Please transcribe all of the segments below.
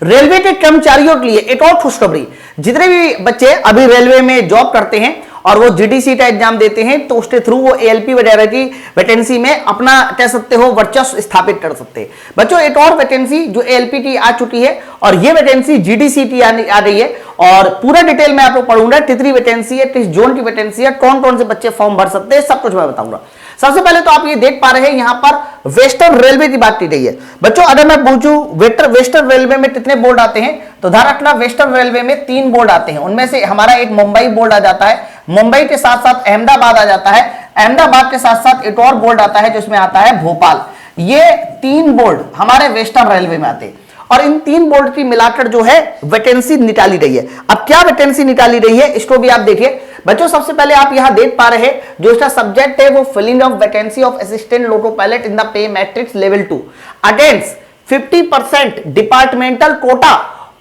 Railway के कर्मचारियों के लिए एक और खुशखबरी, जितने भी बच्चे अभी रेलवे में जॉब करते हैं और वो जीडीसी का एग्जाम देते हैं तो उसके थ्रू वो एएलपी वगैरह की वैकेंसी में अपना कह सकते हो वर्चस्व स्थापित कर सकते हैं। बच्चों एक और वैकेंसी जो एएलपी की आ चुकी है और ये वैकेंसी जीडीसी की आ रही है और पूरा डिटेल में आपको पढ़ूंगा, कितनी वैकेंसी है, किस जोन की वैकेंसी है, कौन कौन से बच्चे फॉर्म भर सकते हैं, सब कुछ मैं बताऊंगा। सबसे पहले तो आप ये देख पा रहे हैं यहां पर वेस्टर्न रेलवे की बात की गई है। बच्चों अगर मैं पूछूं वेस्टर्न रेलवे में कितने बोर्ड आते हैं तो ध्यान रखना वेस्टर्न रेलवे में 3 बोर्ड आते हैं। उनमें से हमारा एक मुंबई बोर्ड आ जाता है, मुंबई के साथ साथ अहमदाबाद आ जाता है, अहमदाबाद के साथ साथ एक और बोर्ड आता है जिसमें आता है भोपाल। ये 3 बोर्ड हमारे वेस्टर्न रेलवे में आते हैं और इन 3 बोर्ड की मिलाकर जो है वैकेंसी निकाली गई है। अब क्या वैकेंसी निकाली गई है इसको भी आप देखिए। बच्चों सबसे पहले आप यहां देख पा रहे हैं जो इसका सब्जेक्ट है वो filling of vacancy of assistant loco pilot in the pay matrix level 2 against 50% departmental quota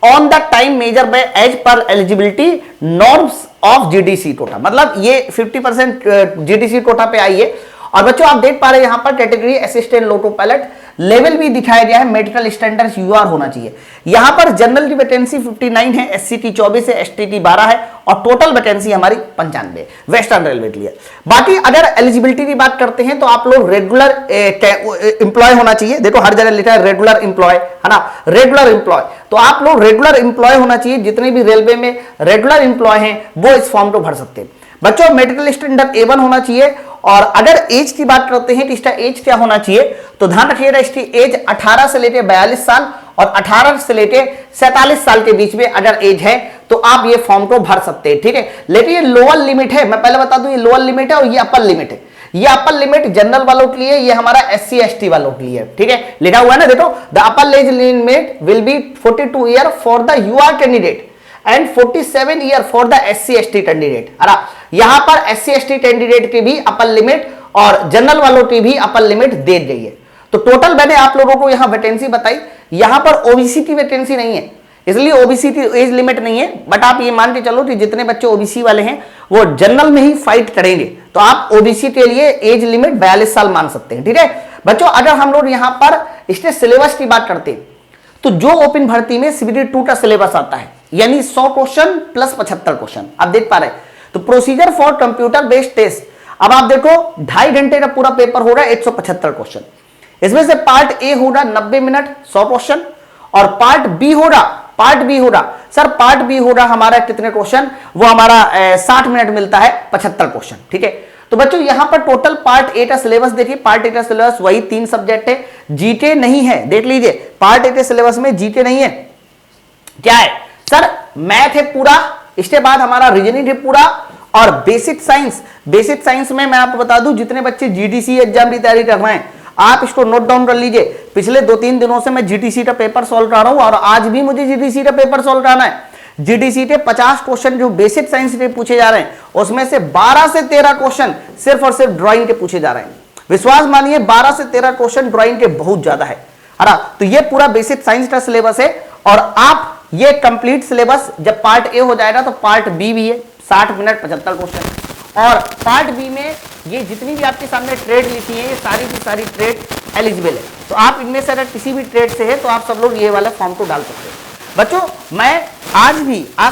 on the time measure by as per eligibility norms of GDC quota. मतलब ये 50% जीडीसी कोटा पे आई है। और बच्चों आप देख पा रहे हैं यहां पर category assistant loco pilot level भी दिखाया गया है, मेडिकल स्टैंडर्ड्स यूआर होना चाहिए। यहां पर जनरल की वैकेंसी 59 है, एससीटी 24 है, एसटीटी 12 है और टोटल वैकेंसी हमारी 95 वेस्टर्न रेलवे के लिए। बाकी अगर एलिजिबिलिटी की बात करते हैं तो आप लोग रेगुलर एम्प्लॉय होना चाहिए। देखो हर जगह लिखा है रेगुलर एम्प्लॉय, है ना, रेगुलर एम्प्लॉय। तो आप लोग रेगुलर एम्प्लॉय होना चाहिए। जितने भी रेलवे में रेगुलर एम्प्लॉय हैं वो इस फॉर्म को भर सकते हैं। बच्चों मेडिकल स्टैंडर्ड A1 होना चाहिए। और अगर एज की बात करते हैं कि इसका एज क्या होना चाहिए तो ध्यान रखिएगा इसकी एज 18 से लेकर 42 साल और 18 से लेकर 47 साल के बीच में अगर एज है तो आप ये फॉर्म को भर सकते हैं, ठीक है। लेकिन ये लोअर लिमिट है, मैं पहले बता दूं ये लोअर लिमिट है और ये अपर लिमिट है। ये अपर लिमिट जनरल वालों के लिए, ये हमारा SC ST वालों के लिए, ठीक है। लिखा हुआ है ना, देखो the upper age limit will be 42 year for the UR candidate and 47 year for the SC ST candidate. यहां पर SC ST कैंडिडेट की भी अपर लिमिट और जनरल वालों की भी अपर लिमिट दे गई है। तो टोटल मैंने आप लोगों को यहां वैकेंसी बताई। यहां पर ओबीसी की वैकेंसी नहीं है, इसलिए ओबीसी की एज लिमिट नहीं है। बट आप ये मान के चलो कि जितने बच्चे ओबीसी वाले हैं वो जनरल में ही फाइट करेंगे तो आप ओबीसी के लिए एज लिमिट 42 साल मान सकते हैं, ठीक है। बच्चों अगर हम लोग यहां पर इसके सिलेबस की बात करते हैं तो जो ओपन भर्ती में CBT 2 का सिलेबस आता है यानी 100 क्वेश्चन प्लस 75 क्वेश्चन आप देख पा रहे हैं। तो procedure for computer based test, अब आप देखो 2.5 घंटे का पूरा पेपर हो रहा है, 175 क्वेश्चन। इसमें से पार्ट ए होगा 90 मिनट 100 क्वेश्चन और पार्ट बी होगा सर पार्ट बी होगा हमारा कितने क्वेश्चन, वो हमारा 60 मिनट मिलता है 75 क्वेश्चन, ठीक है। तो बच्चों यहां पर टोटल पार्ट ए का सिलेबस देखिए, पार्ट ए का सिलेबस वही 3 सब्जेक्ट है, जीके नहीं है, देख लीजिए पार्ट ए के सिलेबस में जीके नहीं है। क्या है सर, मैथ है पूरा, इसके बाद हमारा रीजनिंग है पूरा और बेसिक साइंस में मैं आपको बता दूं जितने बच्चे जीडीसी एग्जाम की तैयारी कर रहे हैं आप इसको नोट डाउन कर लीजिए। पिछले 2-3 दिनों से मैं जीडीसी का पेपर सॉल्व कर रहा हूं और आज भी मुझे जीडीसी का पेपर सॉल्व करना है। जीडीसी के 50 क्वेश्चन जो बेसिक साइंस के पूछे जा रहे हैं उसमें से 12 से 13 क्वेश्चन सिर्फ और सिर्फ ड्राइंग के पूछे जा रहे हैं। विश्वास मानिए 12 से 13 क्वेश्चन ड्राइंग के बहुत ज्यादा है ना। तो ये पूरा बेसिक साइंस का सिलेबस है और आप ये कंप्लीट सिलेबस जब पार्ट ए हो जाएगा तो पार्ट बी भी है 60 मिनट 75 क्वेश्चन और पार्ट बी में ये जितनी भी आपके सामने ट्रेड लिखी है ये सारी की सारी ट्रेड एलिजिबल है। तो आप इनमें से अगर किसी भी ट्रेड से है तो आप सब लोग ये वाला फॉर्म को डाल सकते हैं। बच्चों मैं आज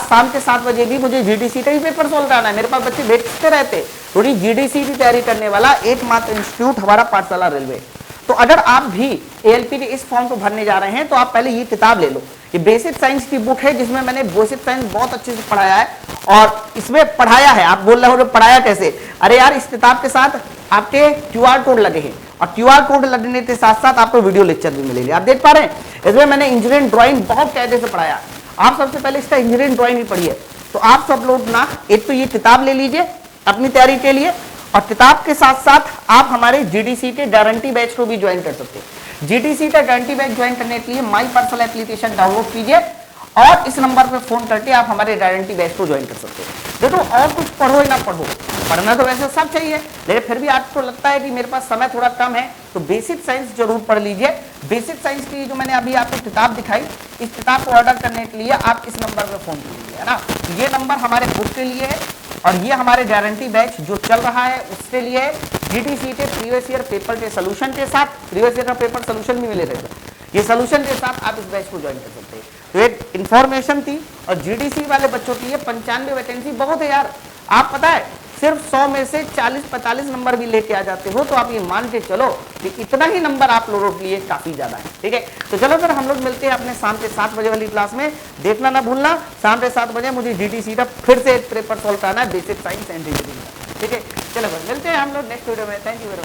शाम के 7 बजे भी मुझे जीडीसी का ही पेपर सॉल्व करना है। मेरे पास बच्चे भेजते रहते थोड़ी जीडीसी की तैयारी करने वाला एकमात्र इंस्टीट्यूट हमारा पाठशाला रेलवे। तो अगर आप भी एएलपी के इस फॉर्म को भरने जा रहे हैं तो आप पहले ये किताब ले लो। ये बेसिक साइंस की बुक है जिसमें मैंने बेसिक साइंस बहुत अच्छे से पढ़ाया है और इसमें पढ़ाया है। आप बोल रहे हो पढ़ाया कैसे, अरे यार इस किताब के साथ आपके क्यूआर कोड लगे हैं और क्यूआर कोड लगने के साथ साथ आपको वीडियो लेक्चर भी मिलेंगे। आप देख पा रहे हैं इसमें मैंने इंजीनियरिंग ड्राइंग बहुत कायदे से पढ़ाया। आप सबसे पहले इसका इंजीनियरिंग ड्राइंग ही पढ़िए। तो आप सब लोग ना एक तो ये किताब ले लीजिए अपनी तैयारी के लिए और किताब के साथ साथ आप हमारे जीडीसी के गारंटी बैच को भी ज्वाइन कर सकते हैं। जीडीसी का गारंटी बैच ज्वाइन करने के लिए माई पर्सनल एप्लीकेशन डाउनलोड कीजिए और इस नंबर पर फोन करके आप हमारे गारंटी बैच को ज्वाइन कर सकते हैं। देखो और कुछ पढ़ो या ना पढ़ो, पढ़ना तो वैसे सब चाहिए लेकिन फिर भी आपको लगता है कि मेरे पास समय थोड़ा कम है तो बेसिक साइंस जरूर पढ़ लीजिए। बेसिक साइंस की जो मैंने अभी आपको किताब दिखाई इस किताब को ऑर्डर करने के लिए आप इस नंबर पर फोन कीजिए, है ना। ये नंबर हमारे बुक के लिए है और ये हमारे गारंटी बैच जो चल रहा है उसके लिए जीडीसी के प्रीवियस ईयर पेपर के सोल्यूशन के साथ प्रीवियस ईयर का पेपर सोल्यूशन भी मिले रहेगा। ये सोल्यूशन के साथ आप इस बैच को ज्वाइन कर सकते हैं। तो एक इन्फॉर्मेशन थी, और जीडीसी वाले बच्चों के लिए 95 वैकेंसी बहुत है यार। आप पता है सिर्फ 100 में से 40-45 नंबर भी लेके आ जाते हो, तो आप ये मान के चलो कि इतना ही नंबर आप लोगों के लिए काफी ज्यादा है। ठीक है, तो चलो फिर हम लोग मिलते हैं अपने शाम के 7 बजे वाली क्लास में। देखना ना भूलना, शाम के 7 बजे मुझे जीडीसी का फिर से एक पेपर सॉल्व करना है, बेसिक साइंस एंड रीजनिंग का। ठीक है, चलो फिर मिलते हैं हम लोग नेक्स्ट वीडियो में। Thank you very much.